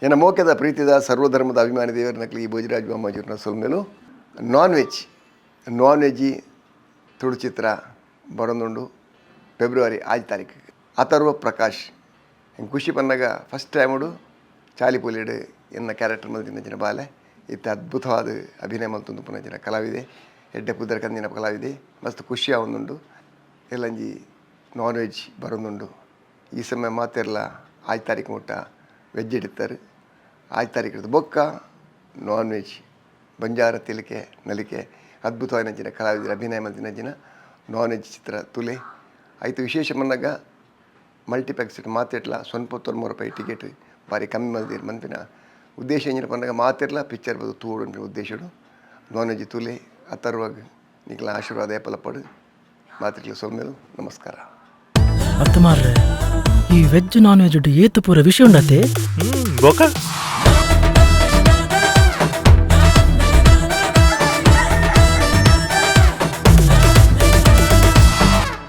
ಏನ ಮೋಕೆದ ಪ್ರೀತಿದ ಸರ್ವಧರ್ಮದ ಅಭಿಮಾನಿ ದೇವರ ನಕಲಿ ಬೋಜರಾಜ್ ವಾಮಂಜೂರ್ನ ಸೊಲ್ಮೇಲು ನಾನ್ ವೆಜ್ ತುಳು ಚಿತ್ರ ಬರೋದುಂಡು ಫೆಬ್ರವರಿ 5 ತಾರೀಕು ಅಥರ್ವ ಪ್ರಕಾಶ್ ಖುಷಿ ಪನ್ನಾಗ ಫಸ್ಟ್ ಟೈಮುಡು ಚಾಲಿಪುಲಿಡು ಎನ್ನ ಕ್ಯಾರೆಕ್ಟರ್ ಮಲ್ತಿನ ಬಾಲೆ ಇತ್ತು ಅದ್ಭುತವಾದ ಅಭಿನಯ ಮಲ್ತೊಂದು ಪುನಂಚಿನ ಕಲಾವಿದೆ ಎಡ್ಡೆ ಪುದರ ಕಂದಿನ ಕಲಾವಿದೆ ಮಸ್ತ್ ಖುಷಿ ಆವೊಂದುಂಡು ಎಲ್ಲಂಜಿ ನಾನ್ ವೆಜ್ ಬರೋದುಂಡು ಈ ಸಮಯ ಮಾತೆರ್ಲ 5 ತಾರೀಕು ಮುಟ್ಟ ವೆಜ್ ಇಡ್ತಾರೆ 5 ತಾರೀಕು ಬೊಕ್ಕ ನಾನ್ ವೆಜ್ ಬಂಜಾರ ತಿಲಿಕೆ ನಲಿಕೆ ಅದ್ಭುತವಾದ ಕಲಾವಿದರ ಅಭಿನಯ ಮಲ್ತಿನ ನಾನ್ ವೆಜ್ ಚಿತ್ರ ತುಲೆ ಆಯಿತು. ವಿಶೇಷ ಮನ್ನಾಗ ಮಲ್ಟಿಪ್ಲೆಕ್ಸ್ ಮಾತೆಟ್ಲ ₹93 ಟಿಕೆಟ್ ಭಾರಿ ಕಮ್ಮಿ ಮಲ್ದಿರು ಮನ್ಪಿನ ಉದ್ದೇಶ ಎಂಜಿನ ಪಂದಾಗ ಮಾತೆರ್ಲ ಪಿಕ್ಚರ್ ಬದು ತೂಡು ಉದ್ದೇಶಡು ನಾನ್ ವೆಜ್ ತುಲೆ ಅಥರ್ವಾಗ ನಿಕ್ಲ ಆಶೀರ್ವಾದ ಏಪಲಪಡು ಮಾತೆಟ್ಲ ಸೊಮ್ಮೆಲು ನಮಸ್ಕಾರ. ಈ ವೆಜ್ ನಾನ್ ವೆಜ್ ಏತು ಪೂರ ವಿಷಯ ಉಂಡತೆ